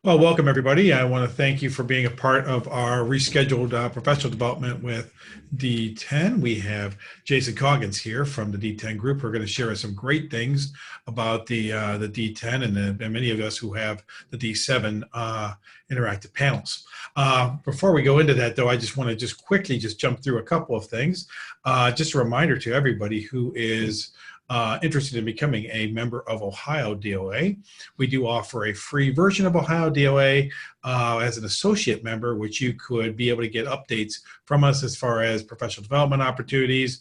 Well, welcome everybody. I want to thank you for being a part of our rescheduled professional development with D10. We have Jason Coggins here from the D10 group. We're going to share some great things about the D10 and many of us who have the D7 interactive panels. Before we go into that, though, I just want to quickly jump through a couple of things. Just a reminder to everybody who is interested in becoming a member of OhioDLA. We do offer a free version of OhioDLA as an associate member, which you could be able to get updates from us as far as professional development opportunities,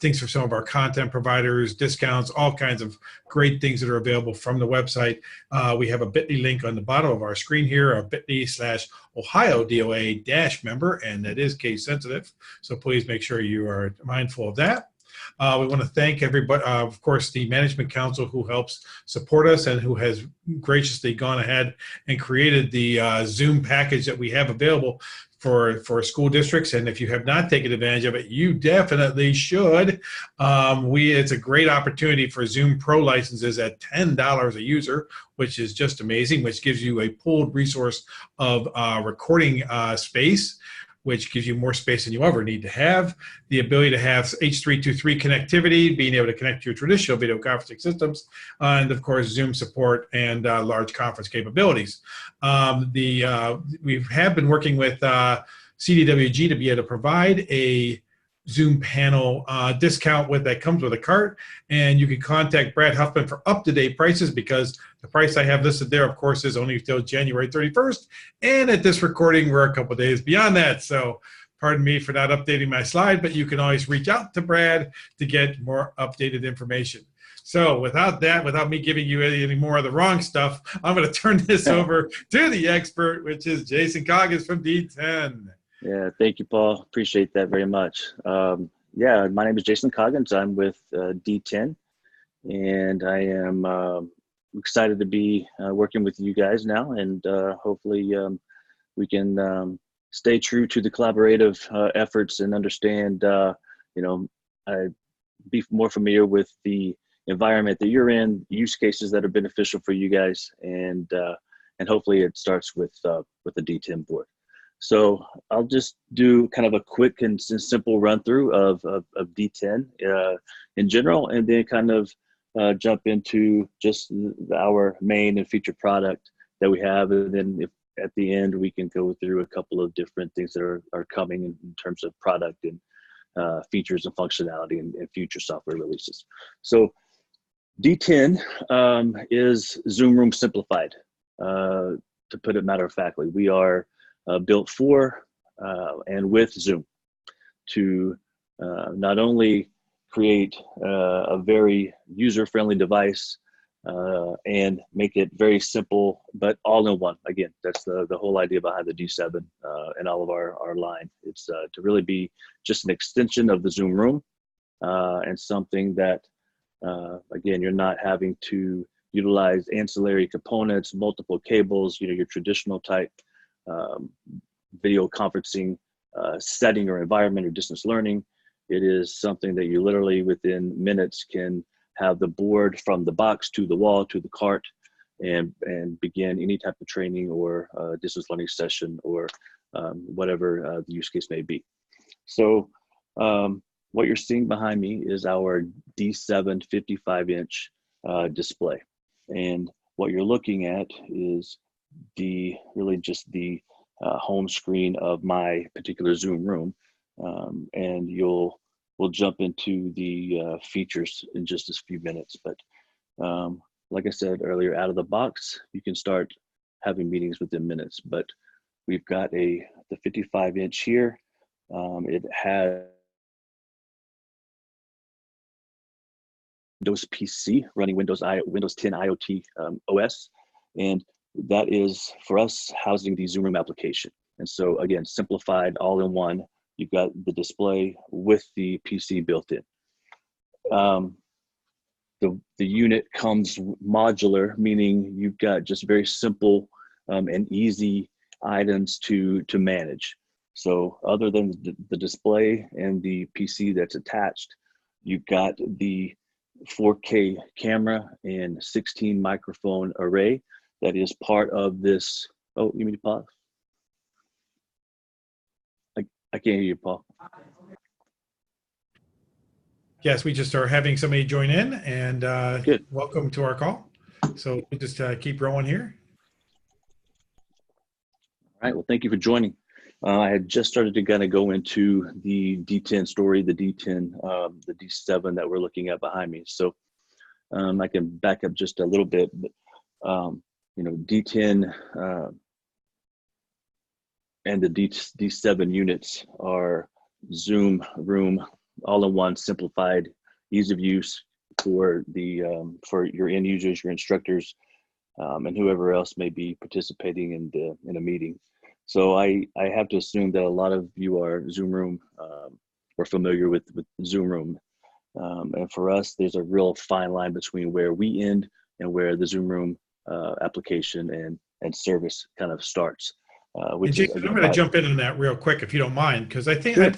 things for some of our content providers, discounts, all kinds of great things that are available from the website. We have a bit.ly link on the bottom of our screen here, a bit.ly/OhioDLA-member, and that is case sensitive. So please make sure you are mindful of that. We want to thank everybody, of course, the Management Council who helps support us and who has graciously gone ahead and created the Zoom package that we have available for school districts. And if you have not taken advantage of it, you definitely should. It's a great opportunity for Zoom Pro licenses at $10 a user, which is just amazing, which gives you a pooled resource of recording space, which gives you more space than you ever need to have. The ability to have H.323 connectivity, being able to connect to your traditional video conferencing systems, and of course, Zoom support and large conference capabilities. We have been working with CDWG to be able to provide a Zoom panel discount that comes with a cart, and you can contact Brad Huffman for up-to-date prices, because the price I have listed there, of course, is only until January 31st, and at this recording, we're a couple of days beyond that. So pardon me for not updating my slide, but you can always reach out to Brad to get more updated information. So without me giving you any more of the wrong stuff, I'm going to turn this over to the expert, which is Jason Coggins from D10. Yeah, thank you, Paul. Appreciate that very much. Yeah, my name is Jason Coggins. I'm with D10, and I am excited to be working with you guys now, and hopefully we can stay true to the collaborative efforts and understand, be more familiar with the environment that you're in, use cases that are beneficial for you guys, and hopefully it starts with the D10 board. So I'll just do kind of a quick and simple run through of D10 in general, and then kind of jump into just our main and feature product that we have. And then if at the end, we can go through a couple of different things that are coming in terms of product and features and functionality and future software releases. So D10 is Zoom Room simplified, to put it matter of factly. We are built for and with Zoom to not only create a very user-friendly device and make it very simple, but all in one. Again, that's the whole idea behind the D7 and all of our line. It's to really be just an extension of the Zoom Room and something that, again, you're not having to utilize ancillary components, multiple cables, your traditional type video conferencing setting or environment or distance learning. It is something that you literally within minutes can have the board from the box to the wall to the cart and begin any type of training or distance learning session or whatever the use case may be. So what you're seeing behind me is our D7 55-inch display. And what you're looking at is really just the home screen of my particular Zoom room, and we'll jump into the features in just a few minutes. But like I said earlier, out of the box, you can start having meetings within minutes. But we've got the 55-inch here. It has Windows PC running Windows 10 IoT OS, and that is for us housing the Zoom Room application. And so again, simplified all in one. You've got the display with the PC built in. The unit comes modular, meaning you've got just very simple and easy items to manage. So other than the display and the PC that's attached, you've got the 4K camera and 16 microphone array that is part of this. Oh, you mean to pause? I can't hear you, Paul. Yes, we just are having somebody join in, and Good. welcome to our call. So we just keep rolling here. All right. Well, thank you for joining. I had just started to kind of go into the DTEN story, the DTEN, the D7 that we're looking at behind me. So I can back up just a little bit. But, DTEN and the D7 units are Zoom Room, all-in-one, simplified, ease of use for the for your end users, your instructors, and whoever else may be participating in a meeting. So I have to assume that a lot of you are Zoom Room or familiar with Zoom Room. And for us, there's a real fine line between where we end and where the Zoom Room application and service kind of starts. And Jason, I'm going to jump in on that real quick, if you don't mind, because I think sure.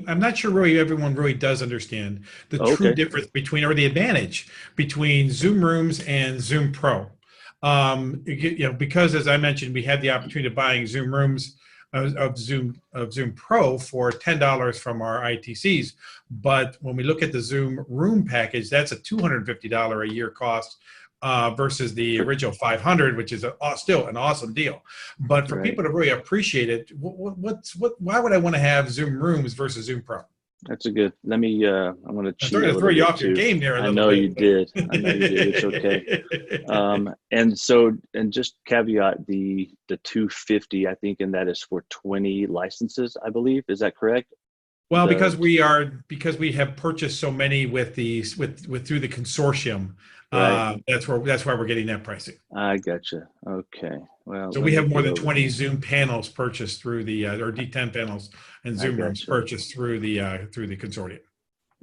I'm not sure really everyone really does understand the true difference between, or the advantage between Zoom Rooms and Zoom Pro. Because as I mentioned, we had the opportunity of buying Zoom Rooms of Zoom Pro for $10 from our ITCs. But when we look at the Zoom Room package, that's a $250 a year cost. Versus the original 500, which is still an awesome deal. But for people to really appreciate it, why would I want to have Zoom Rooms versus Zoom Pro? That's a good. Let me. I'm going to cheat. I'm throw you off your game there. I know you did. I know you did. It's okay. And just caveat the 250. I think, and that is for 20 licenses. I believe. Is that correct? Well, because we have purchased so many with through the consortium. Right. That's why we're getting that pricing. I gotcha. Okay. Well, so we have more than 20 Zoom panels purchased through the or D10 panels and Zoom Rooms purchased through the consortium.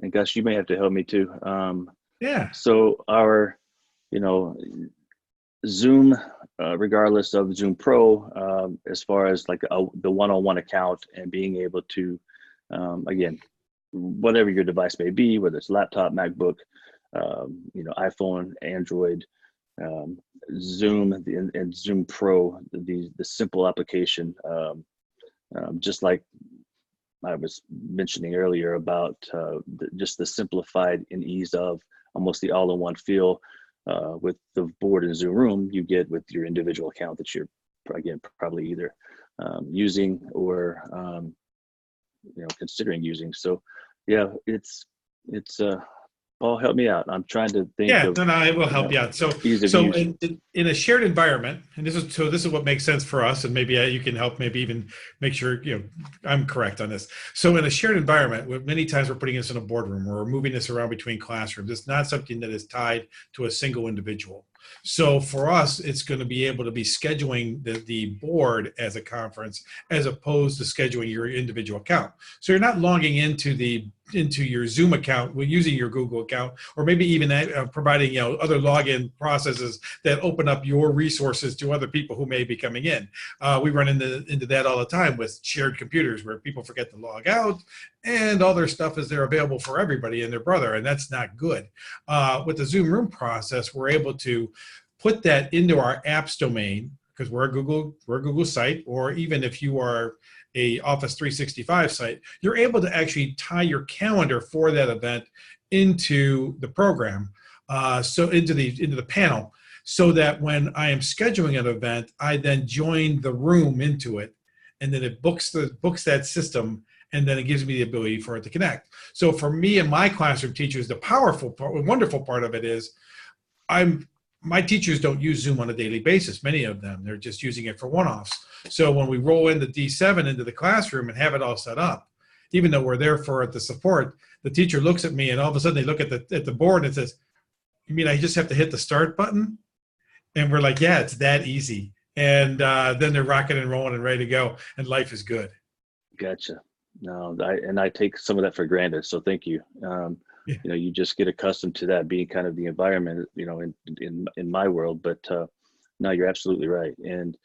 And Gus, you may have to help me too. Yeah. So our, Zoom, regardless of Zoom Pro, as far as like the one-on-one account and being able to, again, whatever your device may be, whether it's laptop, MacBook, iPhone, Android, Zoom, and Zoom Pro, the simple application, just like I was mentioning earlier about just the simplified and ease of almost the all-in-one feel with the board in Zoom Room you get with your individual account that you're, again, probably either using or considering using. So yeah, it's Paul, help me out. I'm trying to think. Yeah, no, I will help you out. So in a shared environment, and this is what makes sense for us, and maybe you can help, maybe even make sure I'm correct on this. So in a shared environment, many times we're putting this in a boardroom or we're moving this around between classrooms. It's not something that is tied to a single individual. So for us, it's going to be able to be scheduling the board as a conference as opposed to scheduling your individual account. So you're not logging into your Zoom account using your Google account, or maybe even providing other login processes that open up your resources to other people who may be coming in. We run into that all the time with shared computers where people forget to log out and all their stuff is there available for everybody and their brother, and that's not good. With the Zoom Room process, we're able to put that into our apps domain because we're a Google site, or even if you are a Office 365 site, you're able to actually tie your calendar for that event into the program, so into the panel, so that when I am scheduling an event, I then join the room into it, and then it books that system, and then it gives me the ability for it to connect. So for me and my classroom teachers, the powerful part, the wonderful part of it is, my teachers don't use Zoom on a daily basis. Many of them, they're just using it for one-offs. So when we roll in the D7 into the classroom and have it all set up, even though we're there for the support, the teacher looks at me and all of a sudden they look at the board and says, "You mean I just have to hit the start button?" And we're like, "Yeah, it's that easy." And then they're rocking and rolling and ready to go, and life is good. Gotcha. No, I take some of that for granted. So thank you. You just get accustomed to that being kind of the environment, in my world. But no, you're absolutely right. And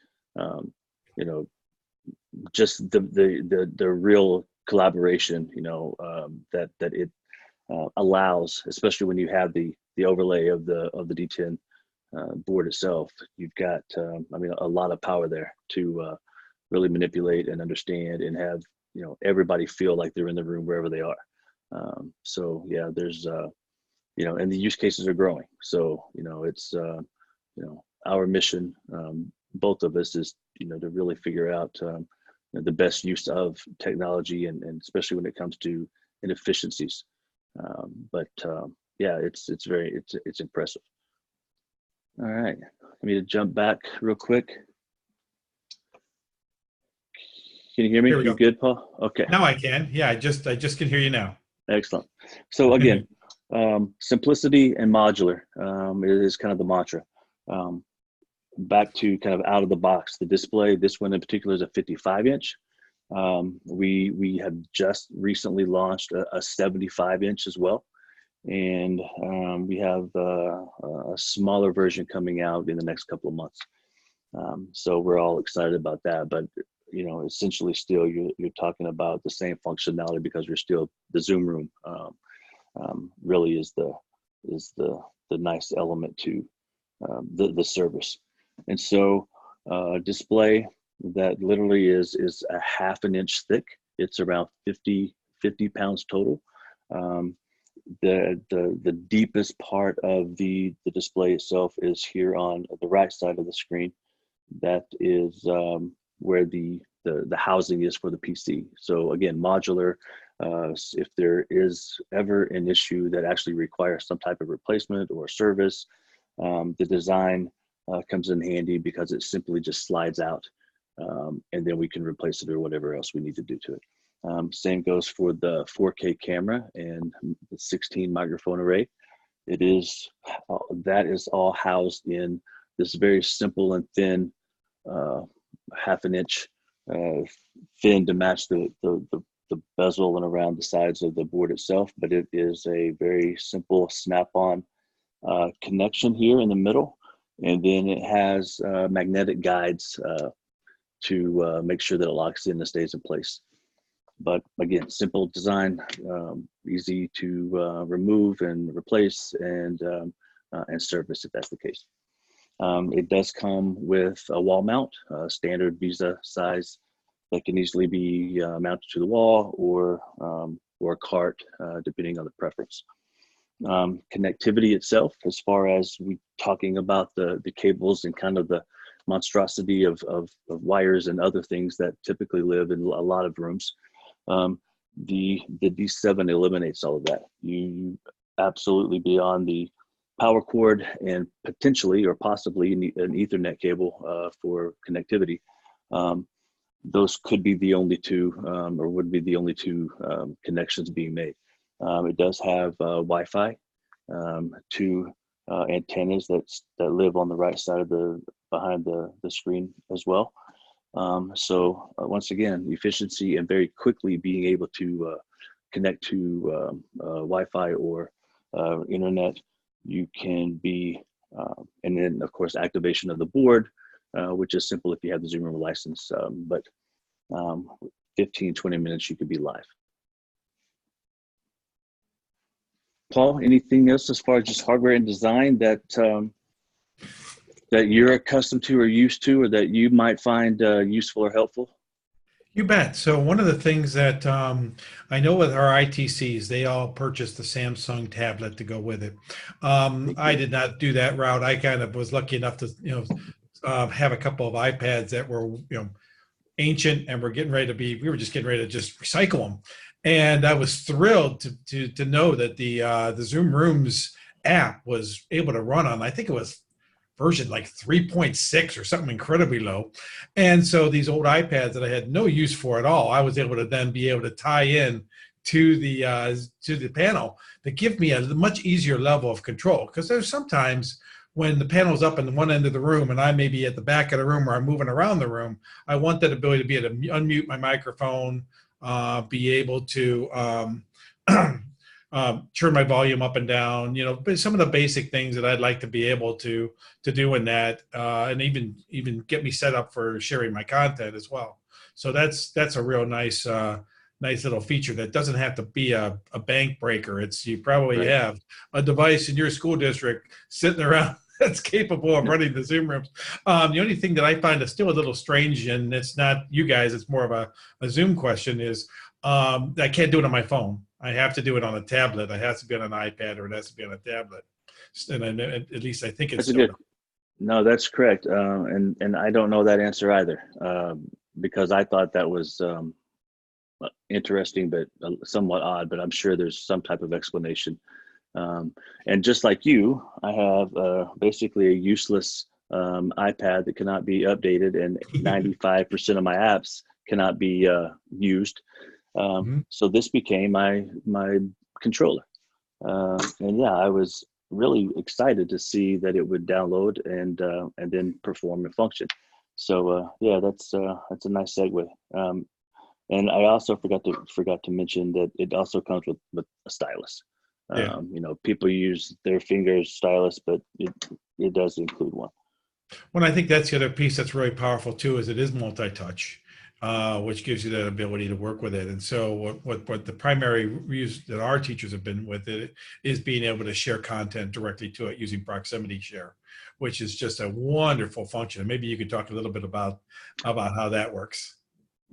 just the real collaboration, that it allows, especially when you have the overlay of the D10 board itself, you've got, I mean, a lot of power there to really manipulate and understand and have, everybody feel like they're in the room wherever they are. So yeah, there's, and the use cases are growing. So, it's, our mission, both of us is, to really figure out the best use of technology and especially when it comes to inefficiencies. Yeah, it's impressive. All right, let me jump back real quick. Can you hear me? Here we You go. good, Paul? Okay. Now I can. Yeah, I just can hear you now. Excellent. So again, simplicity and modular is kind of the mantra. Back to kind of out of the box, the display. This one in particular is a 55-inch. We have just recently launched a 75-inch as well, and we have a smaller version coming out in the next couple of months. So we're all excited about that, but essentially still you're talking about the same functionality because we're still the Zoom room. Really is the nice element to the service. And so display that literally is a half an inch thick. It's around 50 pounds total. The deepest part of the display itself is here on the right side of the screen. That is where the housing is for the PC. So again, modular. If there is ever an issue that actually requires some type of replacement or service, the design comes in handy because it simply just slides out, and then we can replace it or whatever else we need to do to it. Same goes for the 4K camera and the 16 microphone array. That is all housed in this very simple and thin half an inch thin to match the bezel and around the sides of the board itself, but it is a very simple snap-on connection here in the middle, and then it has magnetic guides to make sure that it locks in and stays in place. But again, simple design, easy to remove and replace and service if that's the case. It does come with a wall mount, standard Visa size that can easily be mounted to the wall or a cart, depending on the preference. Connectivity itself, as far as we talking about the cables and kind of the monstrosity of wires and other things that typically live in a lot of rooms, the D7 eliminates all of that. You absolutely beyond the power cord and potentially or possibly an Ethernet cable for connectivity. Those could be the only two or would be the only two connections being made. It does have Wi-Fi, two antennas that live on the right side of behind the screen as well. So once again, efficiency and very quickly being able to connect to Wi-Fi or internet. You can be, and then of course activation of the board, which is simple if you have the Zoom room license, but 15-20 minutes you could be live. Paul, anything else as far as just hardware and design that you're accustomed to or used to, or that you might find useful or helpful? You bet. So one of the things that I know with our ITCs, they all purchased the Samsung tablet to go with it. I did not do that route. I kind of was lucky enough to, have a couple of iPads that were, ancient, and we were just getting ready to just recycle them. And I was thrilled to know that the Zoom Rooms app was able to run on, I think it was version like 3.6 or something incredibly low. And so these old iPads that I had no use for at all, I was able to then be able to tie in to the panel that give me a much easier level of control. Because there's sometimes when the panel's up in one end of the room and I may be at the back of the room or I'm moving around the room, I want that ability to be able to unmute my microphone, be able to turn my volume up and down, but some of the basic things that I'd like to be able to do in that, and even get me set up for sharing my content as well. So that's a real nice little feature that doesn't have to be a bank breaker. You probably have a device in your school district sitting around that's capable of running the Zoom rooms. The only thing that I find is still a little strange, and it's not you guys, it's more of a Zoom question, is I can't do it on my phone. I have to do it on a tablet. It has to be on an iPad, or it has to be on a tablet. And at least I think it's That's a still. good. No, that's correct. And I don't know that answer either, because I thought that was interesting, but somewhat odd. But I'm sure there's some type of explanation. And just like you, I have basically a useless iPad that cannot be updated, and 95% of my apps cannot be used. So this became my controller, and yeah, I was really excited to see that it would download and then perform and function. So yeah, that's a nice segue. And I also forgot to mention that it also comes with a stylus. Yeah. People use their fingers stylus, but it does include one. Well, I think that's the other piece that's really powerful too, is it is multi-touch, which gives you that ability to work with it. And so what the primary use that our teachers have been with it is being able to share content directly to it using proximity share, which is just a wonderful function. Maybe you could talk a little bit about how that works.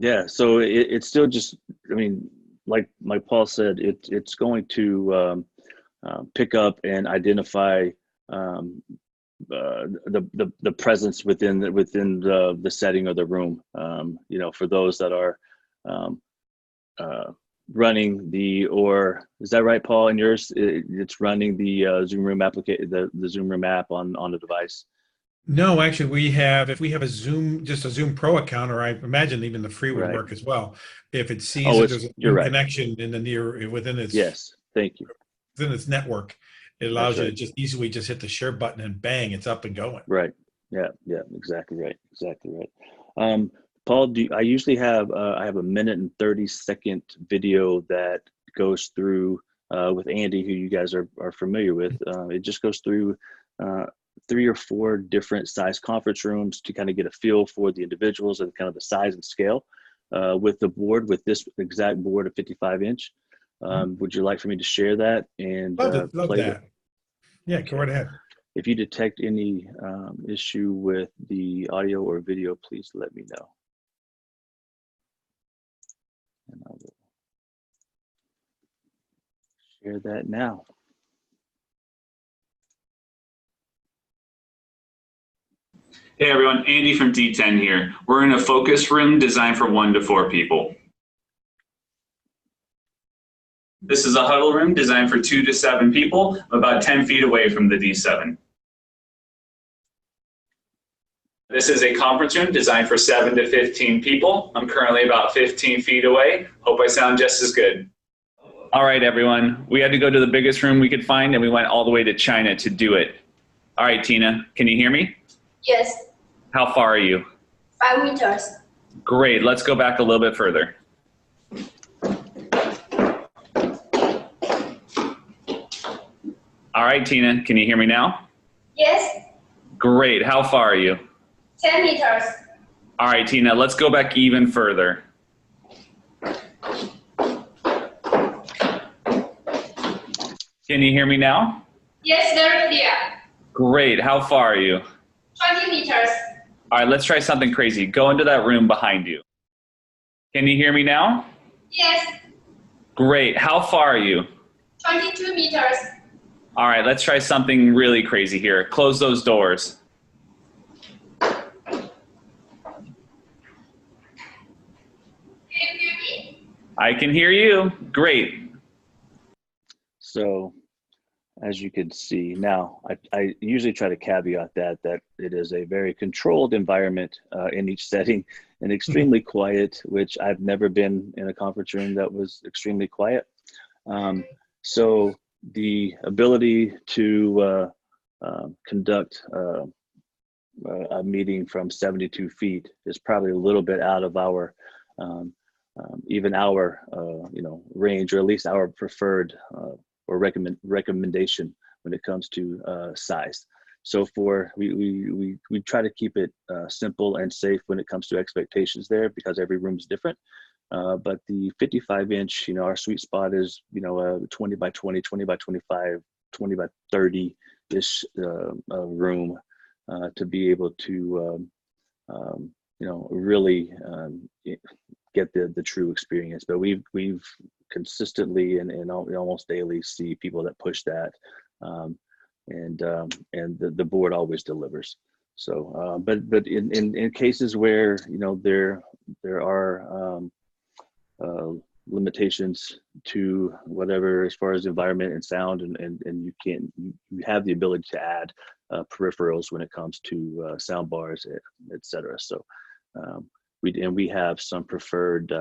Yeah, so it's still just, I mean, like Paul said, it's going to pick up and identify the presence within the setting of the room. For those that are running is that right, Paul? In yours, it's running the Zoom Room application, the Zoom Room app on the device. No, actually, if we have just a Zoom Pro account, or I imagine even the free would work as well. If it sees that there's a Zoom connection in the within its yes, thank you, within its network, it allows you to just easily hit the share button and bang, it's up and going. Right. Yeah. Exactly right. Paul, I usually have I have a 1:30 video that goes through with Andy, who you guys are familiar with. It just goes through 3 or 4 different size conference rooms to kind of get a feel for the individuals and kind of the size and scale with with this exact board of 55-inch. Would you like for me to share that and love play that? Yeah, go right ahead. If you detect any issue with the audio or video, please let me know. And I will share that now. Hey everyone, Andy from DTEN here. We're in a focus room designed for 1 to 4 people. This is a huddle room designed for 2 to 7 people, about 10 feet away from the D7. This is a conference room designed for 7 to 15 people. I'm currently about 15 feet away. Hope I sound just as good. All right, everyone. We had to go to the biggest room we could find, and we went all the way to China to do it. All right, Tina, can you hear me? Yes. How far are you? 5 meters. Great. Let's go back a little bit further. All right, Tina, can you hear me now? Yes. Great. How far are you? 10 meters. All right, Tina, let's go back even further. Can you hear me now? Yes, very clear. Great. How far are you? 20 meters. All right, let's try something crazy. Go into that room behind you. Can you hear me now? Yes. Great. How far are you? 22 meters. All right, let's try something really crazy here. Close those doors. Can you hear me? I can hear you. Great. So as you can see now, I usually try to caveat that it is a very controlled environment in each setting and extremely quiet, which I've never been in a conference room that was extremely quiet. So the ability to conduct a meeting from 72 feet is probably a little bit out of our even our range, or at least our preferred or recommendation when it comes to size. So we try to keep it simple and safe when it comes to expectations there, because every room is different. But the 55-inch, our sweet spot is 20 by 20, 20 by 25, 20 by 30, this room to be able to really get the true experience. But we've consistently and almost daily see people that push that, and the board always delivers. So, but in cases where there are limitations to whatever as far as environment and sound, and you have the ability to add peripherals when it comes to sound bars, et cetera. So we have some preferred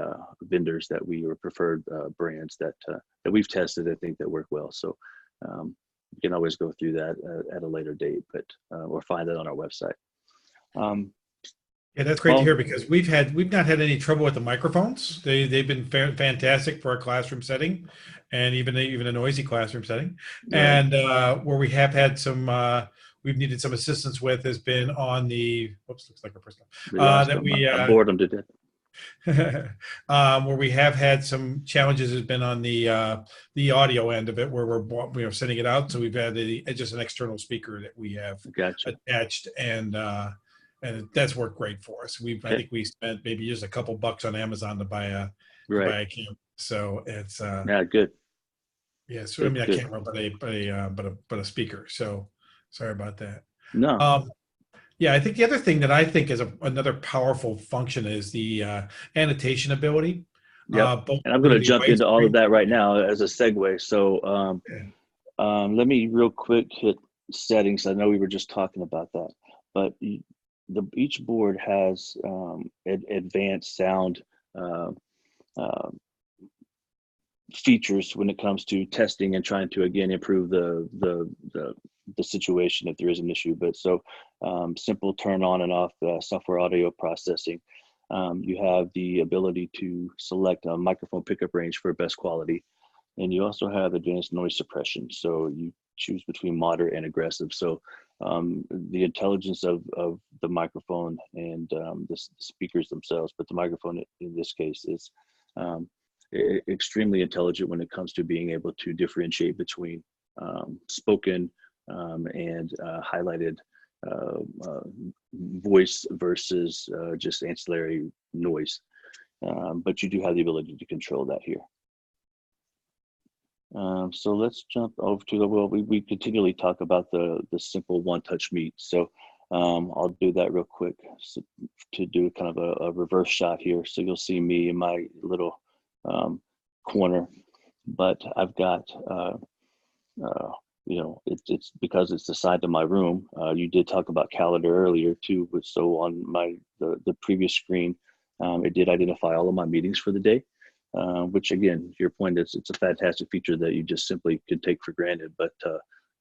vendors or preferred brands that we've tested, I think, that work well. So you can always go through that at a later date, but or find that on our website. Yeah, that's great to hear, because we've not had any trouble with the microphones. They've been fantastic for a classroom setting, and even a noisy classroom setting. Right. And where we have had some, we've needed some assistance with has been on the. Whoops, looks like a person. I bored them to death. Where we have had some challenges has been on the audio end of it, where we're sending it out. So we've had just an external speaker that we have attached, and that's worked great for us. I think we spent maybe just a couple bucks on Amazon to buy a camera. So it's good. Yeah, so I mean, a camera, but a speaker. So sorry about that. No. Yeah, I think the other thing that I think is another powerful function is the annotation ability. Yeah, and I'm going to jump into all of that right now as a segue. So let me real quick hit settings. I know we were just talking about that, but each board has advanced sound features when it comes to testing and trying to, again, improve the situation if there is an issue. But so simple turn on and off software audio processing. You have the ability to select a microphone pickup range for best quality, and you also have advanced noise suppression. So you choose between moderate and aggressive. So the intelligence of the microphone and the speakers themselves, but the microphone in this case is extremely intelligent when it comes to being able to differentiate between spoken and highlighted voice versus just ancillary noise. But you do have the ability to control that here. So let's jump over to we continually talk about the simple one-touch meet. So I'll do that real quick to do kind of a reverse shot here. So you'll see me in my little corner, but I've got it's because it's the side of my room. You did talk about calendar earlier too, so on the previous screen, it did identify all of my meetings for the day, which again, to your point, it's a fantastic feature that you just simply could take for granted. But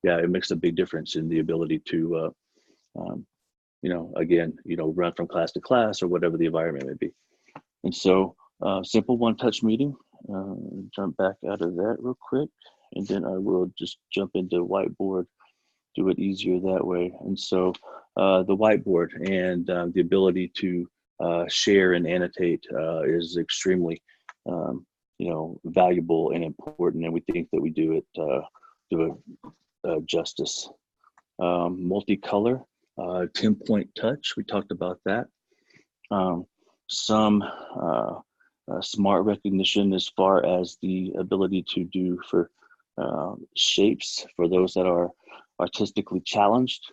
yeah, it makes a big difference in the ability to run from class to class or whatever the environment may be. And so simple one-touch meeting. Jump back out of that real quick, and then I will just jump into whiteboard, do it easier that way. And so the whiteboard and the ability to share and annotate is extremely valuable and important, and we think that we do it justice. Multicolor, 10-point touch, we talked about that. Some smart recognition as far as the ability to do for shapes for those that are artistically challenged.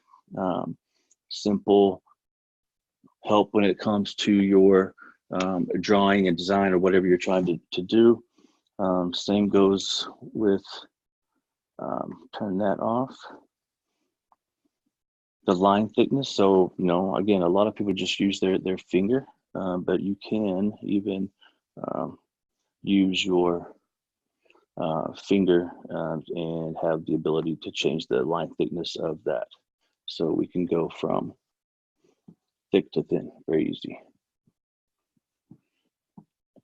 Simple help when it comes to your drawing and design or whatever you're trying to do. Same goes with, turn that off. The line thickness. So, again, a lot of people just use their finger, but you can even use your finger and have the ability to change the line thickness of that. So we can go from thick to thin, very easy.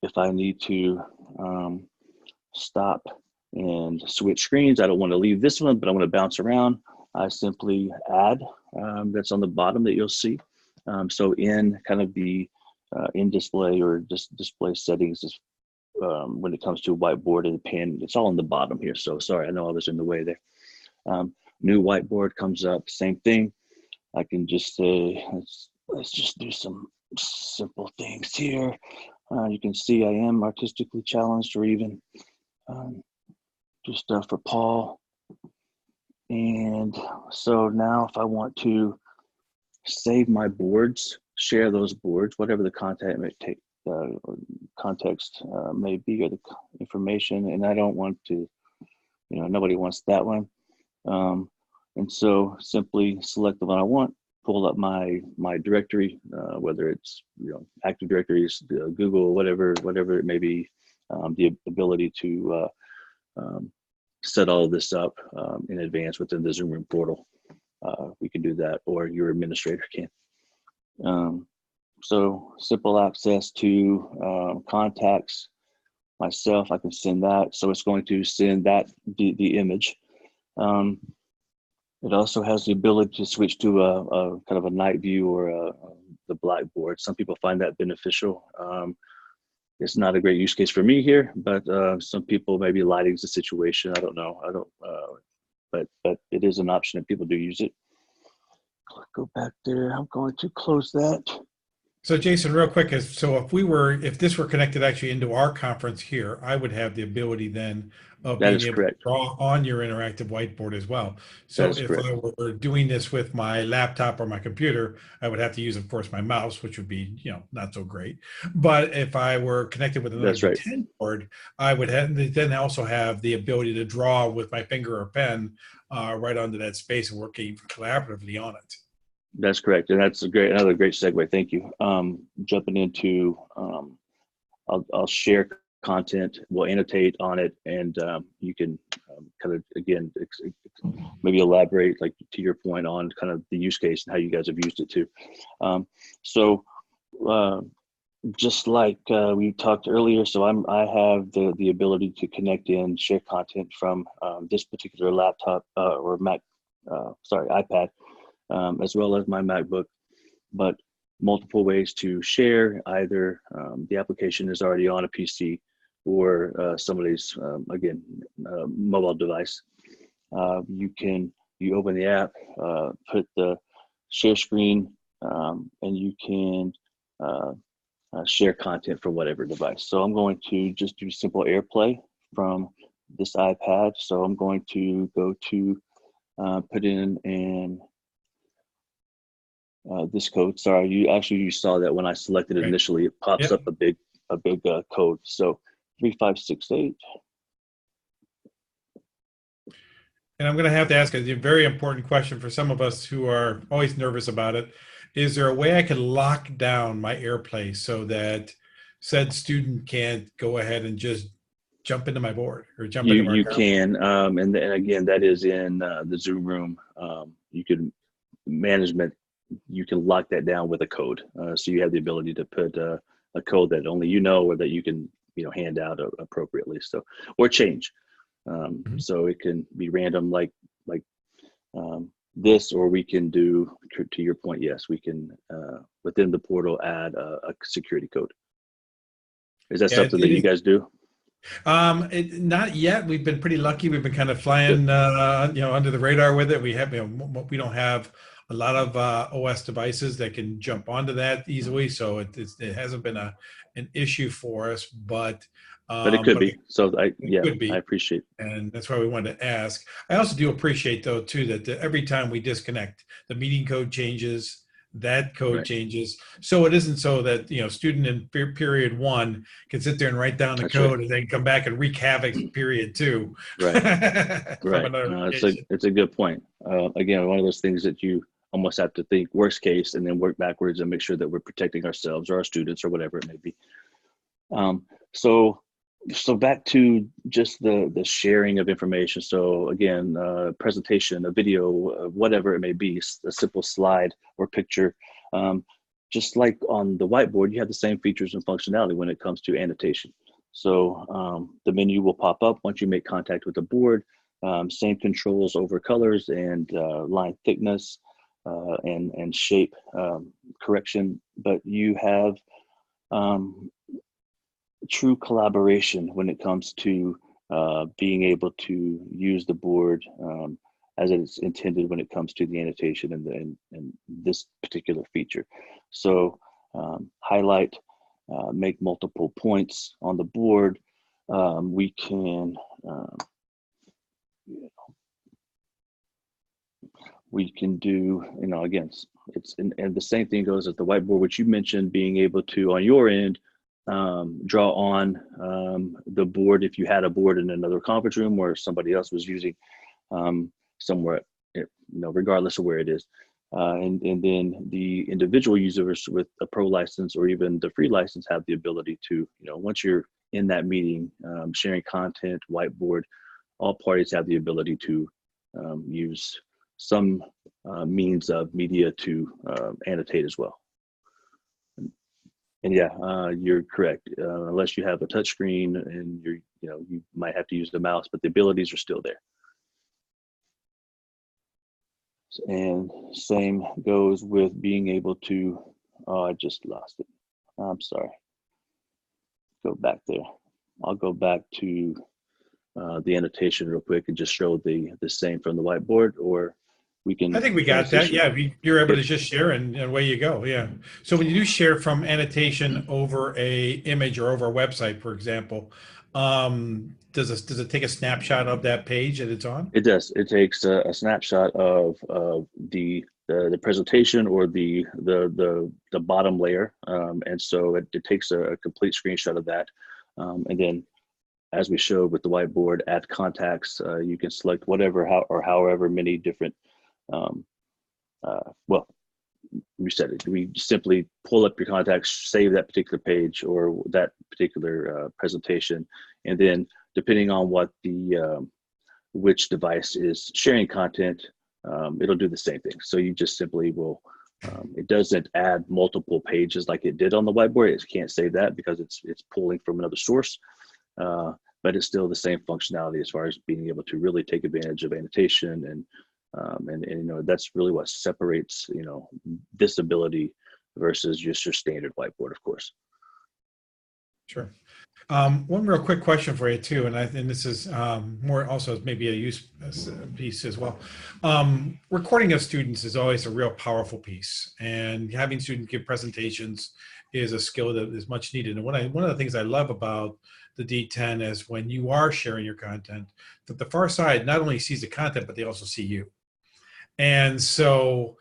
If I need to stop and switch screens, I don't want to leave this one, but I want to bounce around, I simply add, that's on the bottom that you'll see. So in kind of the in display or just display settings, when it comes to whiteboard and pen, it's all on the bottom here. So sorry, I know I was in the way there. new whiteboard comes up, same thing. I can just say, let's just do some simple things here. You can see I am artistically challenged, or even do stuff for Paul. And so now if I want to save my boards, share those boards, whatever the content may take, context may be, or the information, and I don't want to, nobody wants that one. And so simply select the one I want, pull up my directory, whether it's Active Directories, Google, whatever it may be, the ability to set all of this up in advance within the Zoom Room portal. We can do that, or your administrator can. So simple access to contacts. Myself, I can send that. So it's going to send that the image. It also has the ability to switch to a kind of a night view or the blackboard. Some people find that beneficial. It's not a great use case for me here, but some people, maybe lighting's the situation. I don't know. But it is an option, and people do use it. Go back there. I'm going to close that. So Jason, real quick, if this were connected actually into our conference here, I would have the ability then of being able to draw on your interactive whiteboard as well. So if I were doing this with my laptop or my computer, I would have to use, of course, my mouse, which would be, not so great. But if I were connected with another DTEN board, I would then also have the ability to draw with my finger or pen right onto that space and work even collaboratively on it. That's correct, and that's another great segue. Thank you. Jumping into, I'll share content. We'll annotate on it, and you can kind of again maybe elaborate, like to your point, on kind of the use case and how you guys have used it too. So just like we talked earlier, so I have the ability to connect in, share content from this particular laptop or iPad. As well as my MacBook, but multiple ways to share. Either the application is already on a PC, or somebody's mobile device. You open the app, put the share screen, and you can share content from whatever device. So I'm going to just do simple AirPlay from this iPad. So I'm going to go to put in this code. Sorry, you saw that when I selected it initially, it pops up a big code. So 3568. And I'm going to have to ask a very important question for some of us who are always nervous about it. Is there a way I can lock down my AirPlay so that said student can't go ahead and just jump into my board or jump into my You can, and again, that is in the Zoom Room. You can management. You can lock that down with a code. So you have the ability to put a code that only or that you can hand out appropriately. So, or change. So it can be random like this, or we can do, to your point, yes, we can within the portal add a security code. Is that something that you guys do? Not yet. We've been pretty lucky. We've been kind of flying under the radar with it. We don't have a lot of OS devices that can jump onto that easily, so it hasn't been an issue for us. But it could be. So I appreciate. And that's why we wanted to ask. I also do appreciate though too that every time we disconnect, the meeting code changes. That code changes, so it isn't so that student in period 1 can sit there and write down the code and then come back and wreak havoc period 2. Right. No, it's a good point. Again, one of those things that you almost have to think worst case and then work backwards and make sure that we're protecting ourselves or our students or whatever it may be. So back to just the sharing of information. So again, presentation, a video, whatever it may be, a simple slide or picture. Just like on the whiteboard, you have the same features and functionality when it comes to annotation. So the menu will pop up once you make contact with the board. Same controls over colors and line thickness and shape correction, but you have true collaboration when it comes to being able to use the board as it's intended when it comes to the annotation and this particular feature. So highlight, make multiple points on the board. We can do, again, and the same thing goes at the whiteboard, which you mentioned, being able to, on your end, draw on the board if you had a board in another conference room or somebody else was using somewhere, regardless of where it is. And then the individual users with a pro license or even the free license have the ability to, once you're in that meeting, sharing content, whiteboard, all parties have the ability to use some means of media to annotate as well. And yeah, you're correct. Unless you have a touch screen and you might have to use the mouse, but the abilities are still there. And same goes with being able to, oh, I just lost it. I'm sorry. Go back there. I'll go back to the annotation real quick and just show the same from the whiteboard, or we can. I think we got that. Yeah, you're able to just share and away you go. Yeah. So when you do share from annotation over a image or over a website, for example, does it take a snapshot of that page that it's on? It does. It takes a snapshot of the presentation or the bottom layer, and so it takes a complete screenshot of that, and then, as we showed with the whiteboard, add contacts. You can select whatever, however many different. Well, we said it. We simply pull up your contacts, save that particular page or that particular presentation, and then depending on what which device is sharing content, it'll do the same thing. So you just simply will. It doesn't add multiple pages like it did on the whiteboard. It can't save that because it's pulling from another source. But it's still the same functionality as far as being able to really take advantage of annotation and that's really what separates this ability versus just your standard whiteboard, of course. Sure. One real quick question for you too, and this is more also maybe a use piece as well. Recording of students is always a real powerful piece, and having students give presentations is a skill that is much needed. And one of the things I love about the DTEN is when you are sharing your content, that the far side not only sees the content, but they also see you. And so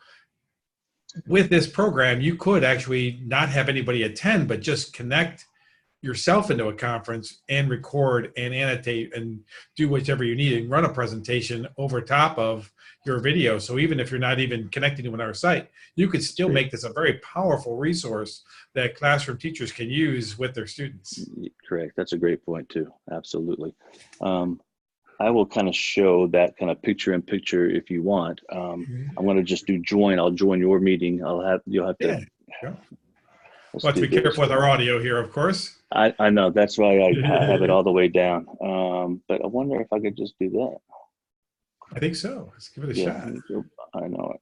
with this program, you could actually not have anybody attend, but just connect yourself into a conference and record and annotate and do whichever you need and run a presentation over top of your video. So even if you're not even connecting to another site, you could still make this a very powerful resource that classroom teachers can use with their students. Correct. That's a great point too. Absolutely. I will kind of show that kind of picture in picture if you want. I'm going to just do join. I'll join your meeting. You'll have to. Yeah. We'll have to be careful with our audio here, of course. I know. That's why I have it all the way down. But I wonder if I could just do that. I think so. Let's give it a shot. I know it.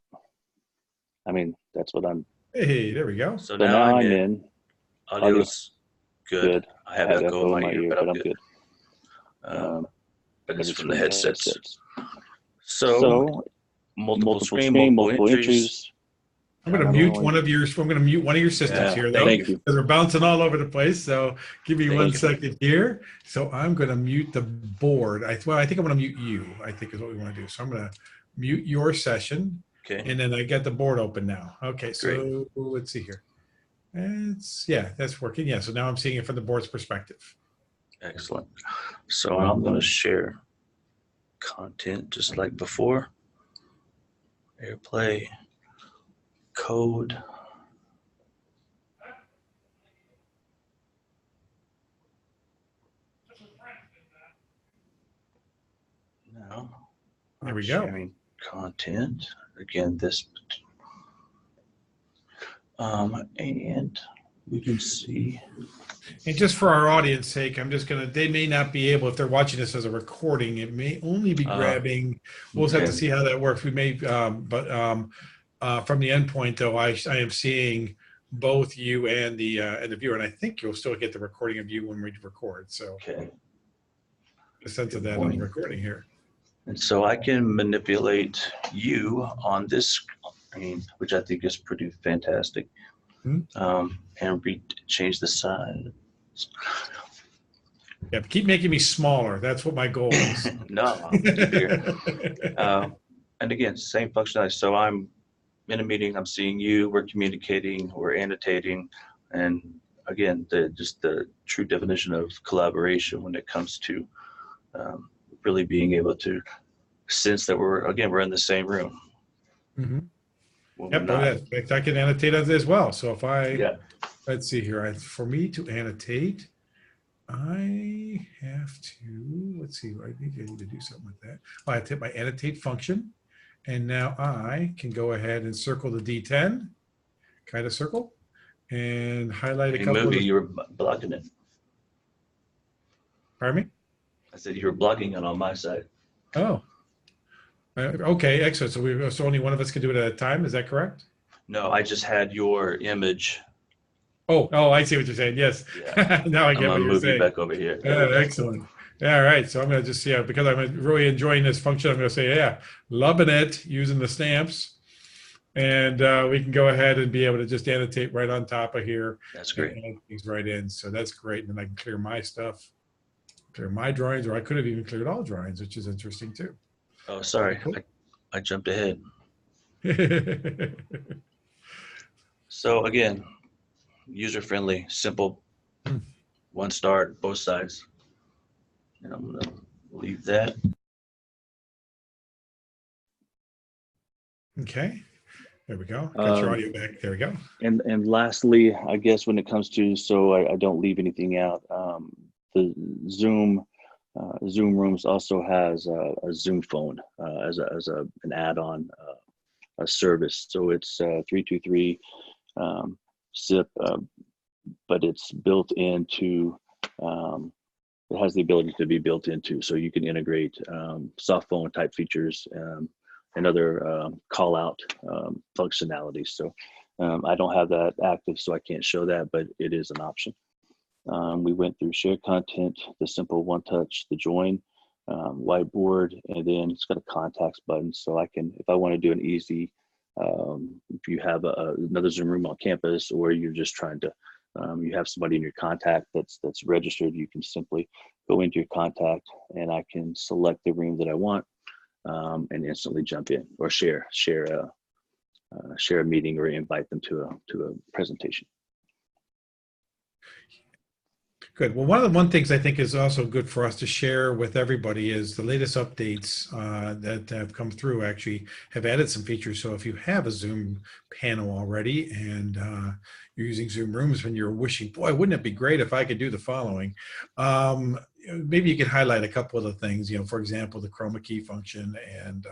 I mean, that's what I'm. Hey, there we go. So now I'm in. Audio's good. I have echo in my ear, but I'm good. But it's from the headsets. So multiple screen, multiple entries. I'm going to mute one of your systems here, though, because we're bouncing all over the place. So give me 1 second here. So I'm going to mute the board. I think I'm going to mute you, I think is what we want to do. So I'm going to mute your session. Okay. And then I got the board open now. Okay. So let's see here. That's working. Yeah. So now I'm seeing it from the board's perspective. Excellent. So I'm going to share content just like before. AirPlay. Code. Now, there we go. Sharing content again. This, and we can see. And just for our audience sake, I'm just gonna. They may not be able, if they're watching this as a recording, it may only be grabbing. We'll just have to see how that works. We may, from the endpoint, though, I am seeing both you and the viewer, and I think you'll still get the recording of you when we record. So, a sense of that on the recording here. And so I can manipulate you on this screen, which I think is pretty fantastic. And change the size. Yeah, keep making me smaller. That's what my goal is. No, I'll make it bigger. And again, same functionality. So I'm in a meeting, I'm seeing you, we're communicating, we're annotating, and again, just the true definition of collaboration when it comes to really being able to sense that we're in the same room. Yep, I can annotate as well. So if Yeah. let's see here, for me to annotate, I have to, let's see, I need to do something with that. I have to hit my annotate function, and now I can go ahead and circle the D10, kind of circle, and highlight a couple of you were blocking it. Pardon me? I said you were blocking it on my side. Oh. Okay, excellent. So only one of us can do it at a time. Is that correct? No, I just had your image. Oh, I see what you're saying. Yes. Yeah. Now I get what you're move saying. you back over here. Excellent. Yeah, all right. So I'm going to just, because I'm really enjoying this function, I'm going to say, yeah, loving it, using the stamps. And we can go ahead and be able to just annotate right on top of here. That's great. And add things right in. So that's great. And then I can clear my stuff, clear my drawings, or I could have even cleared all drawings, which is interesting too. Oh, sorry. I jumped ahead. So again, user-friendly, simple, one start, both sides. And I'm going to leave that. Okay, there we go. Got your audio back. There we go. And lastly, I guess when it comes to, so I don't leave anything out, the Zoom Rooms also has a Zoom phone as an add-on a service. So it's 323 SIP, but it's built into. It has the ability to be built into, so you can integrate soft phone type features and other call out functionalities. So I don't have that active, so I can't show that, but it is an option. We went through share content, the simple one touch, the join, whiteboard, and then it's got a contacts button. So I can, if I want to do an easy, if you have another Zoom room on campus, or you're just trying to, you have somebody in your contact that's registered, you can simply go into your contact and I can select the room that I want and instantly jump in, or share a meeting, or invite them to a presentation. Good. Well, one of the things I think is also good for us to share with everybody is the latest updates that have come through actually have added some features. So if you have a Zoom panel already and you're using Zoom Rooms and you're wishing, boy, wouldn't it be great if I could do the following? Maybe you could highlight a couple of the things, for example, the chroma key function and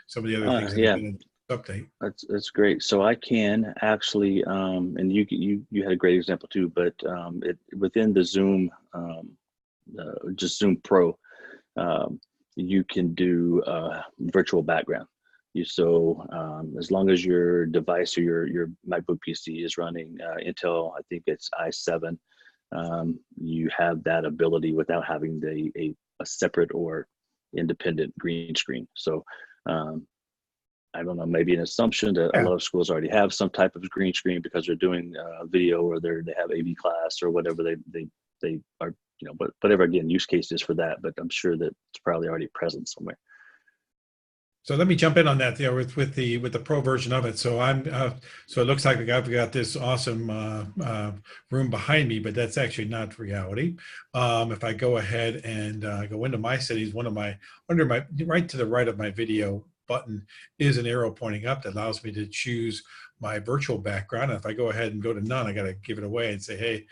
some of the other things that have been in the update. That's great. So I can actually, and you had a great example too, but within the Zoom, just Zoom Pro, you can do virtual background. As long as your device or your MacBook PC is running Intel, I think it's i7, you have that ability without having a separate or independent green screen. So I don't know, maybe an assumption that a lot of schools already have some type of green screen because they're doing video, or they have AV class or whatever they are, but whatever, again, use cases for that, but I'm sure that it's probably already present somewhere. So let me jump in on that with the pro version of it. So so it looks like I've got this awesome room behind me, but that's actually not reality. If I go ahead and go into my settings, right to the right of my video button is an arrow pointing up that allows me to choose my virtual background. And if I go ahead and go to none, I got to give it away and say, hey,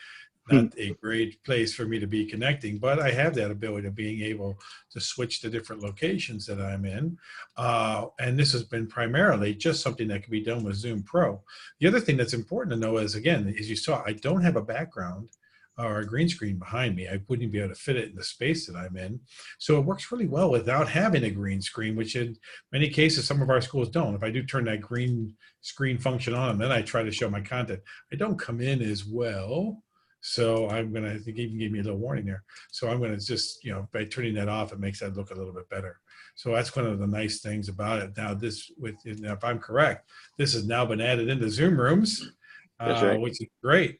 not a great place for me to be connecting, but I have that ability of being able to switch to different locations that I'm in. And this has been primarily just something that can be done with Zoom Pro. The other thing that's important to know is, again, as you saw, I don't have a background or a green screen behind me. I wouldn't be able to fit it in the space that I'm in. So it works really well without having a green screen, which in many cases, some of our schools don't. If I do turn that green screen function on and then I try to show my content, I don't come in as well So I'm going to, I think he even gave me a little warning there. So I'm going to just, by turning that off, it makes that look a little bit better. So that's one of the nice things about it. Now now, if I'm correct, this has now been added into Zoom rooms, That's right. which is great.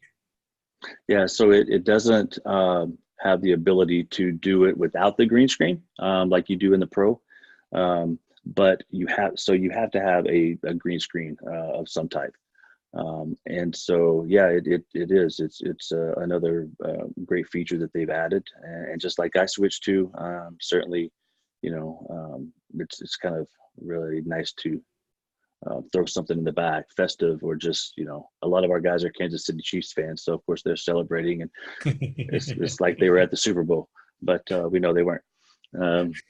Yeah, so it doesn't have the ability to do it without the green screen like you do in the Pro, but you have to have a green screen of some type, and so yeah, it is. It's another great feature that they've added, and just like I switched to, certainly, it's kind of really nice to throw something in the back, festive, or just, a lot of our guys are Kansas City Chiefs fans, so of course they're celebrating, and it's like they were at the Super Bowl, but we know they weren't.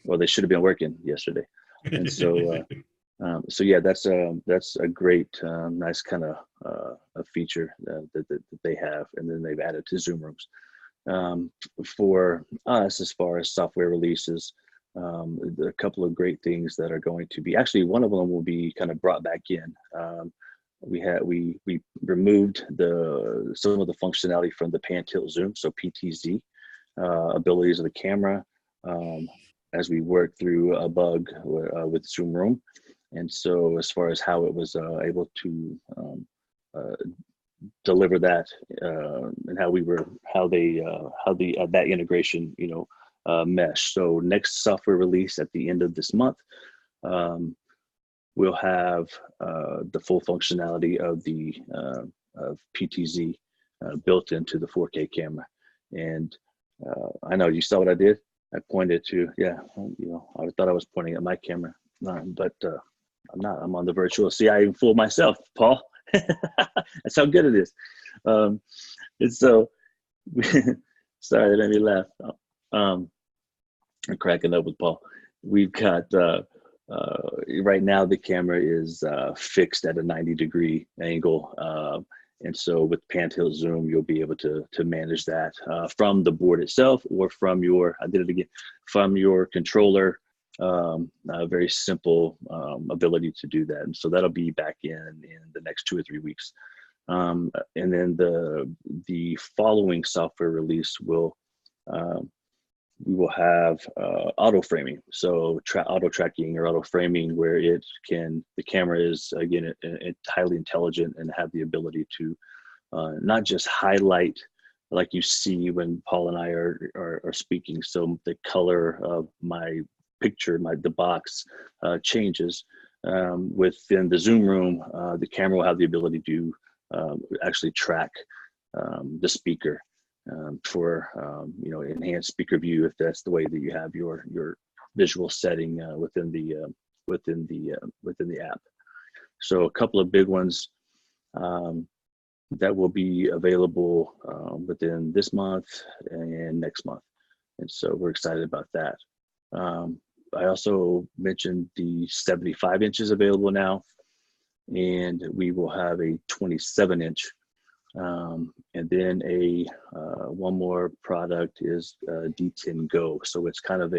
Well, they should have been working yesterday, and so yeah, that's a great, nice kind of a feature that they have, and then they've added to Zoom rooms. For us, as far as software releases, a couple of great things that are going to be, actually one of them will be kind of brought back in. We removed some of the functionality from the pan tilt zoom, so PTZ abilities of the camera, as we worked through a bug with Zoom Room. And so as far as how it was able to deliver that, and that integration, mesh. So next software release at the end of this month, we'll have the full functionality of PTZ built into the 4K camera. And I know you saw what I did. I pointed to, I thought I was pointing at my camera, but I'm not. I'm on the virtual. See, I even fooled myself, Paul. That's how good it is. And so, sorry, that made me laugh. I'm cracking up with Paul. We've got right now the camera is fixed at a 90-degree angle, and so with pan tilt zoom, you'll be able to manage that from the board itself, or from your from your controller. A very simple ability to do that, and so that'll be back in the next 2 or 3 weeks. And then the following software release we will have auto framing, so auto tracking or auto framing, where the camera is, again, highly intelligent and have the ability to not just highlight like you see when Paul and I are speaking. So the color of my picture, the box changes. Within the Zoom room, the camera will have the ability to actually track the speaker for enhanced speaker view, if that's the way that you have your visual setting within the app. So a couple of big ones that will be available within this month and next month, and so we're excited about that. I also mentioned the 75 inches available now, and we will have a 27-inch. And then one more product is DTEN Go. So it's kind of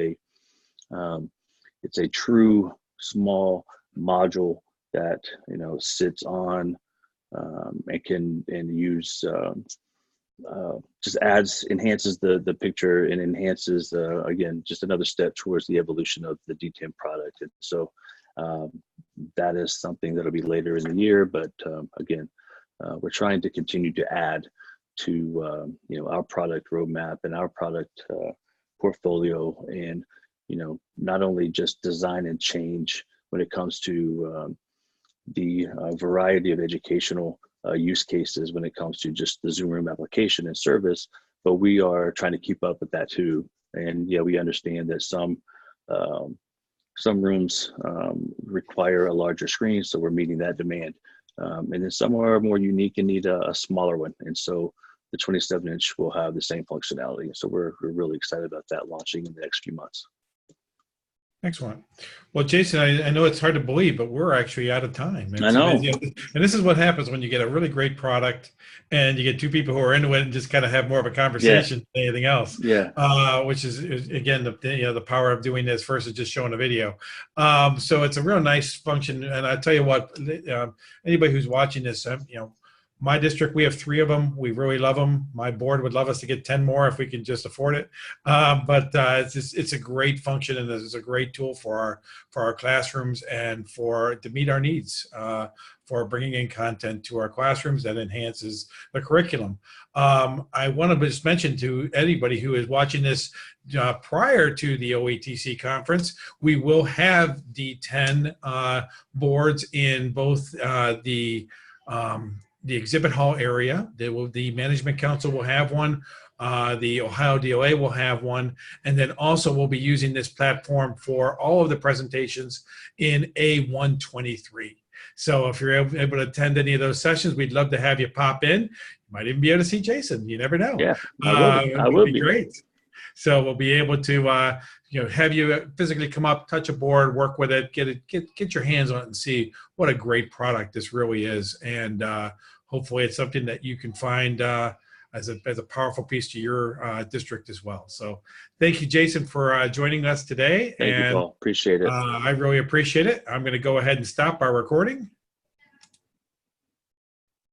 it's a true small module that sits on and can use just enhances the picture, and enhances again, just another step towards the evolution of the DTEN product. And so that is something that'll be later in the year, but again, we're trying to continue to add to our product roadmap and our product portfolio, and not only just design and change when it comes to the variety of educational use cases when it comes to just the Zoom Room application and service, but we are trying to keep up with that too. And yeah, we understand that some rooms require a larger screen, so we're meeting that demand. And then some are more unique and need a smaller one. And so the 27-inch will have the same functionality. So we're really excited about that launching in the next few months. Excellent. Well, Jason, I know it's hard to believe, but we're actually out of time. I know. And this is what happens when you get a really great product and you get two people who are into it and just kind of have more of a conversation than anything else. Yeah. Which is again, the power of doing this versus just showing a video. So it's a real nice function. And I tell you what, anybody who's watching this, My district, we have 3 of them. We really love them. My board would love us to get 10 more if we can just afford it. But it's a great function, and it's a great tool for our classrooms and to meet our needs for bringing in content to our classrooms that enhances the curriculum. I want to just mention to anybody who is watching this prior to the OETC conference, we will have DTEN boards in both the exhibit hall area. The Management Council will have one. The OhioDLA will have one. And then also we'll be using this platform for all of the presentations in A123. So if you're able to attend any of those sessions, we'd love to have you pop in. You might even be able to see Jason. You never know. Yeah, I will be. Great. So we'll be able to have you physically come up, touch a board, work with it, get your hands on it, and see what a great product this really is. And hopefully, it's something that you can find as a powerful piece to your district as well. So thank you, Jason, for joining us today. Thank you, Paul. Appreciate it. I really appreciate it. I'm going to go ahead and stop our recording.